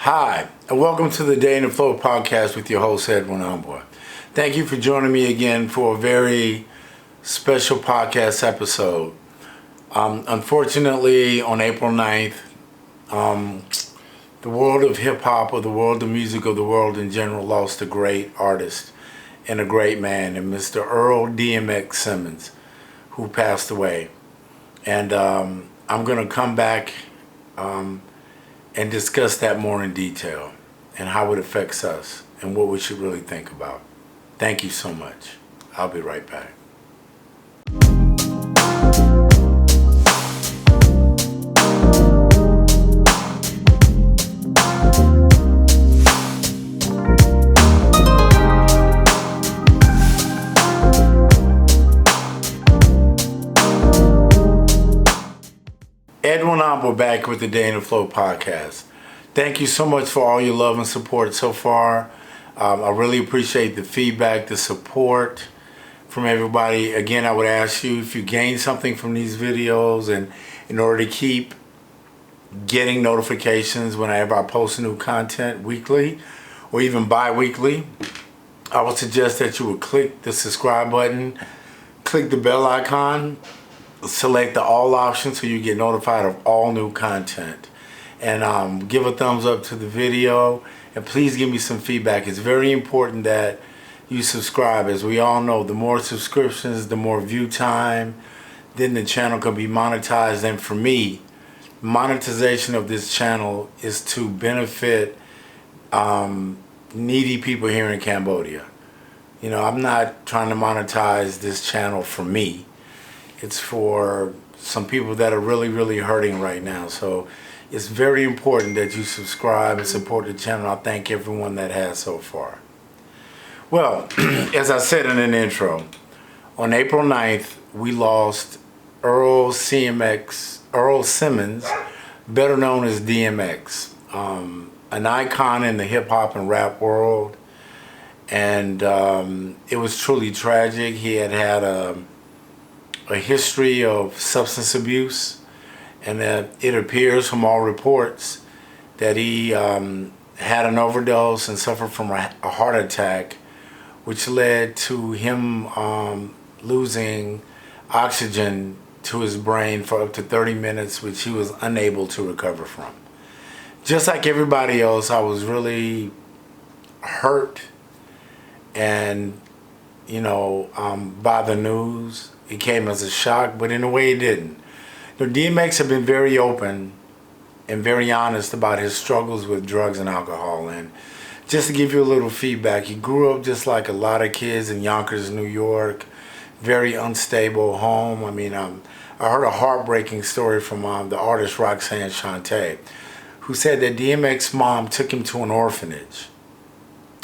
Hi, and welcome to the Day in the Flow podcast with your host, Edwin Amboy. Thank you for joining me again for a very special podcast episode. Unfortunately, on April 9th, the world of hip-hop, or the world of music, or the world in general, lost a great artist and a great man, and Mr. Earl DMX Simmons, who passed away. And I'm going to come back and discuss that more in detail and how it affects us and what we should really think about. Thank you so much. I'll be right back. Edwin Amboy back with the Day in the Flow podcast. Thank you so much for all your love and support so far. I really appreciate the feedback, the support from everybody. Again, I would ask you if you gain something from these videos, and in order to keep getting notifications whenever I post new content weekly or even bi-weekly, I would suggest that you would click the subscribe button, click the bell icon, select the all option so you get notified of all new content, and give a thumbs up to the video, and please give me some feedback. It's very important that you subscribe. As we all know, the more subscriptions, the more view time, then the channel can be monetized. And for me, monetization of this channel is to benefit needy people here in Cambodia. You know, I'm not trying to monetize this channel for me. It's for some people that are really hurting right now. So it's very important that you subscribe and support the channel. I thank everyone that has so far. Well, as I said in an intro, on April 9th, we lost Earl Simmons, better known as DMX, an icon in the hip hop and rap world. And it was truly tragic. He had a history of substance abuse, and it appears from all reports that he had an overdose and suffered from a heart attack, which led to him losing oxygen to his brain for up to 30 minutes, which he was unable to recover from. Just like everybody else, I was really hurt and by the news. It came as a shock, but in a way it didn't. DMX had been very open and very honest about his struggles with drugs and alcohol. And just to give you a little feedback, he grew up just like a lot of kids in Yonkers, New York, very unstable home. I mean, I heard a heartbreaking story from the artist Roxanne Shante, who said that DMX's mom took him to an orphanage,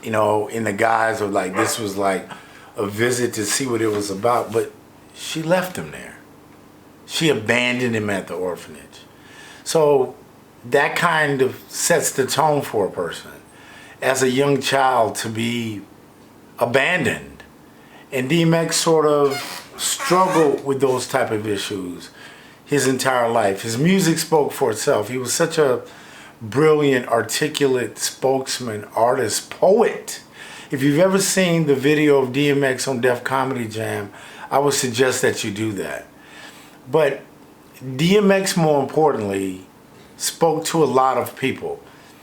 in the guise of like, this was like a visit to see what it was about, but she left him there. She abandoned him at the orphanage. So that kind of sets the tone for a person as a young child to be abandoned. And DMX sort of struggled with those type of issues his entire life. His music spoke for itself. He was such a brilliant, articulate spokesman, artist, poet. If you've ever seen the video of DMX on Def Comedy Jam, I would suggest that you do that. But DMX, more importantly, spoke to a lot of people.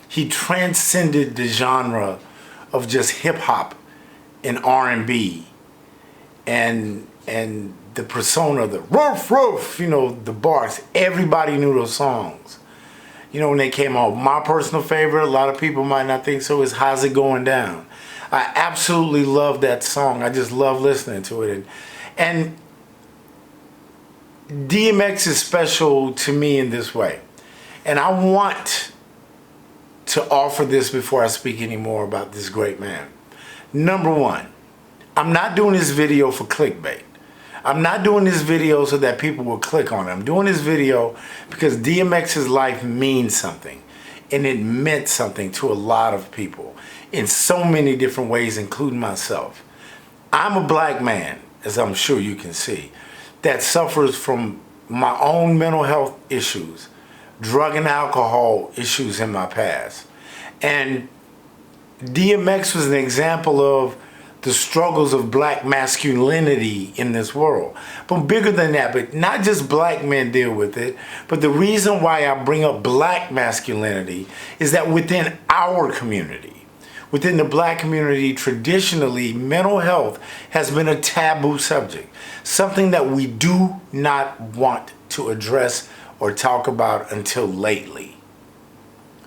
He transcended the genre of just hip hop and R&B and the persona, the roof, the bars. Everybody knew those songs. When they came out, my personal favorite, a lot of people might not think so, is How's It Going Down? I absolutely love that song. I just love listening to it. And DMX is special to me in this way. And I want to offer this before I speak any more about this great man. Number one, I'm not doing this video for clickbait. I'm not doing this video so that people will click on it. I'm doing this video because DMX's life means something. And it meant something to a lot of people in so many different ways, including myself. I'm a black man, as I'm sure you can see, that suffers from my own mental health issues, drug and alcohol issues in my past. And DMX was an example of the struggles of black masculinity in this world. But bigger than that, but not just black men deal with it, but the reason why I bring up black masculinity is that within our community, within the black community, traditionally, mental health has been a taboo subject, something that we do not want to address or talk about until lately.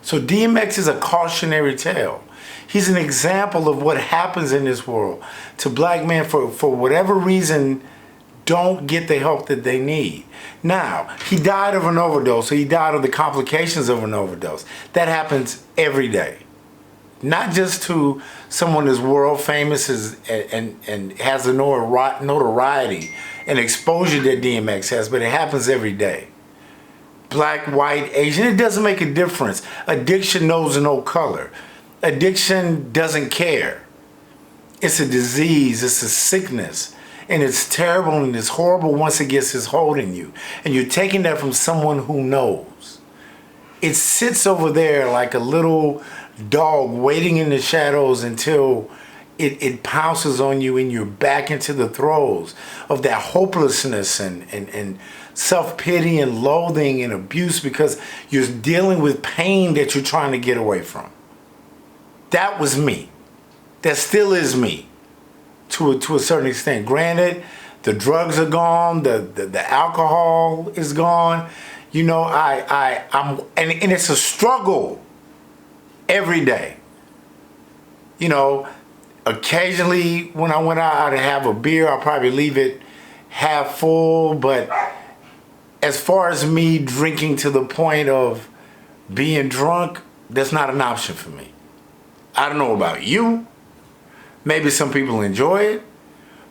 So DMX is a cautionary tale. He's an example of what happens in this world to black men for whatever reason don't get the help that they need. Now, he died of an overdose, so he died of the complications of an overdose. That happens every day. Not just to someone as world famous and has the notoriety and exposure that DMX has, but it happens every day. Black, white, Asian, it doesn't make a difference. Addiction knows no color. Addiction doesn't care. It's a disease, it's a sickness, and it's terrible and it's horrible once it gets its hold in you. And you're taking that from someone who knows. It sits over there like a little dog waiting in the shadows until it pounces on you and you're back into the throes of that hopelessness and self-pity and loathing and abuse because you're dealing with pain that you're trying to get away from. That was me. That still is me to a certain extent. Granted, the drugs are gone, the alcohol is gone. You know, I'm and it's a struggle every day. You know, occasionally when I went out to have a beer, I'll probably leave it half full, but as far as me drinking to the point of being drunk, that's not an option for me. I don't know about you. Maybe some people enjoy it,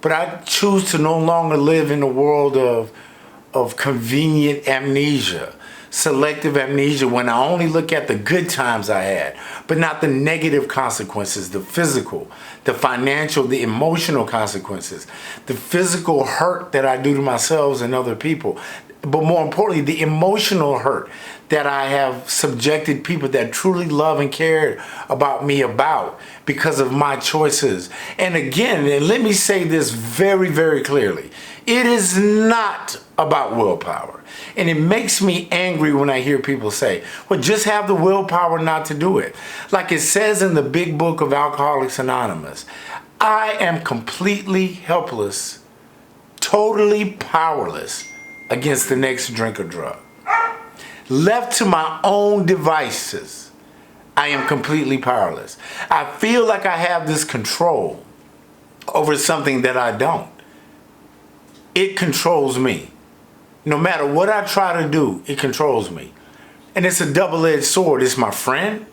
but I choose to no longer live in a world of convenient amnesia, selective amnesia, when I only look at the good times I had, but not the negative consequences, the physical, the financial, the emotional consequences, the physical hurt that I do to myself and other people, but more importantly, the emotional hurt that I have subjected people that truly love and care about me about because of my choices. And again, and let me say this very, very clearly, it is not about willpower. And it makes me angry when I hear people say, well, just have the willpower not to do it. Like it says in the big book of Alcoholics Anonymous, I am completely helpless, totally powerless against the next drink or drug. Left to my own devices, I am completely powerless. I feel like I have this control over something that I don't. It controls me. No matter what I try to do, it controls me. And it's a double-edged sword. It's my friend.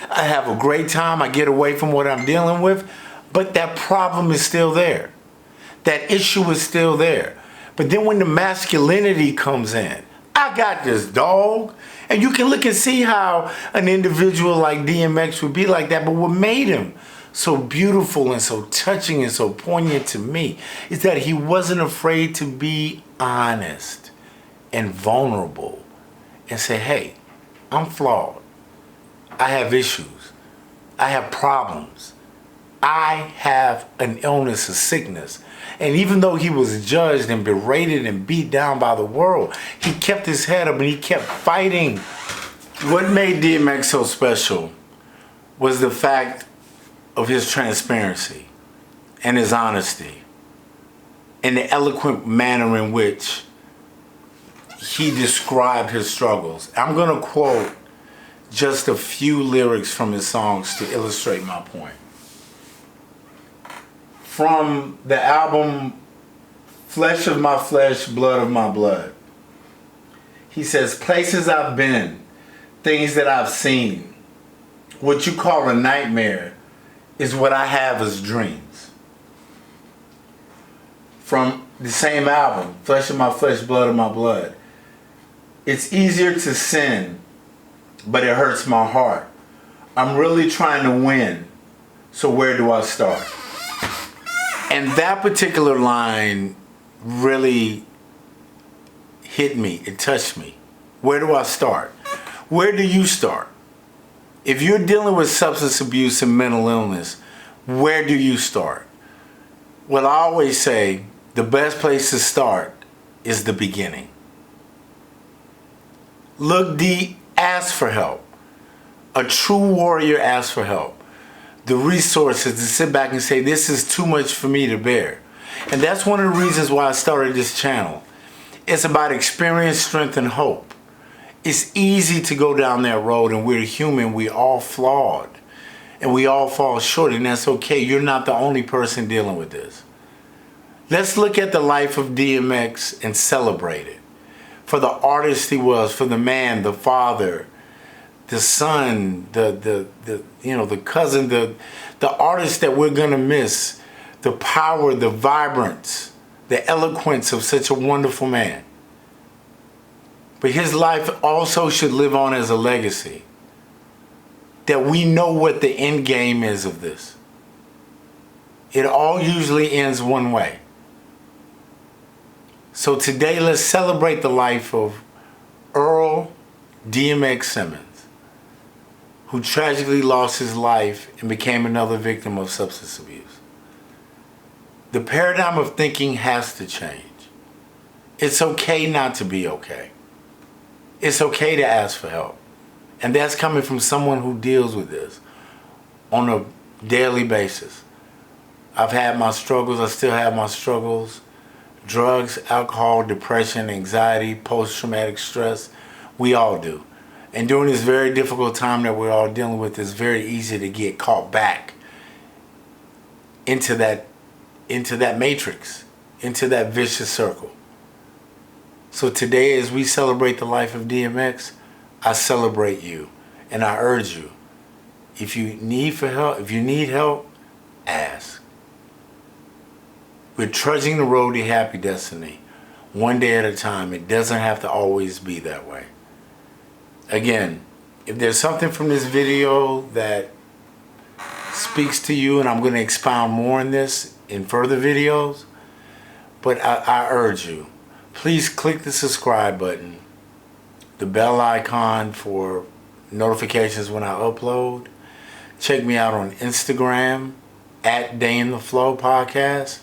I have a great time. I get away from what I'm dealing with. But that problem is still there. That issue is still there. But then when the masculinity comes in, I got this, dog. And you can look and see how an individual like DMX would be like that. But what made him so beautiful and so touching and so poignant to me is that he wasn't afraid to be honest and vulnerable and say, hey, I'm flawed. I have issues. I have problems. I have an illness, a sickness. And even though he was judged and berated and beat down by the world, he kept his head up and he kept fighting. What made DMX so special was the fact of his transparency and his honesty and the eloquent manner in which he described his struggles. I'm going to quote just a few lyrics from his songs to illustrate my point. From the album Flesh of My Flesh, Blood of My Blood, he says, places I've been, things that I've seen, what you call a nightmare is what I have as dreams. From the same album, Flesh of My Flesh, Blood of My Blood, it's easier to sin, but it hurts my heart. I'm really trying to win, so where do I start? And that particular line really hit me, it touched me. Where do I start? Where do you start? If you're dealing with substance abuse and mental illness, where do you start? Well, I always say the best place to start is the beginning. Look deep, ask for help. A true warrior asks for help. The resources to sit back and say, this is too much for me to bear. And that's one of the reasons why I started this channel. It's about experience, strength, and hope. It's easy to go down that road, and we're human, we all flawed. And we all fall short, and that's okay. You're not the only person dealing with this. Let's look at the life of DMX and celebrate it. For the artist he was, for the man, the father, the son, the cousin, the artist that we're gonna miss, the power, the vibrance, the eloquence of such a wonderful man. But his life also should live on as a legacy. That we know what the end game is of this. It all usually ends one way. So today let's celebrate the life of Earl DMX Simmons, who tragically lost his life and became another victim of substance abuse. The paradigm of thinking has to change. It's okay not to be okay. It's okay to ask for help. And that's coming from someone who deals with this on a daily basis. I've had my struggles, I still have my struggles. Drugs, alcohol, depression, anxiety, post-traumatic stress, we all do. And during this very difficult time that we're all dealing with, it's very easy to get caught back into that matrix, into that vicious circle. So today, as we celebrate the life of DMX, I celebrate you, and I urge you, if you need help, ask. We're trudging the road to happy destiny, one day at a time. It doesn't have to always be that way. Again, if there's something from this video that speaks to you, and I'm going to expound more on this in further videos, but I urge you, please click the subscribe button, the bell icon for notifications when I upload. Check me out on Instagram at Day in the Flow Podcast.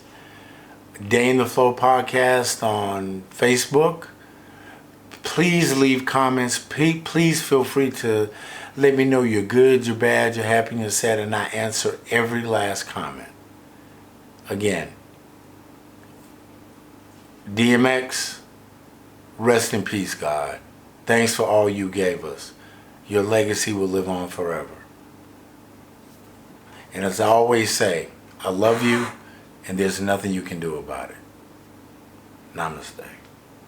Day in the Flow Podcast on Facebook. Please leave comments. Please feel free to let me know you're good, you're bad, you're happy, you're sad, and I answer every last comment. Again, DMX, rest in peace, God. Thanks for all you gave us. Your legacy will live on forever. And as I always say, I love you, and there's nothing you can do about it. Namaste.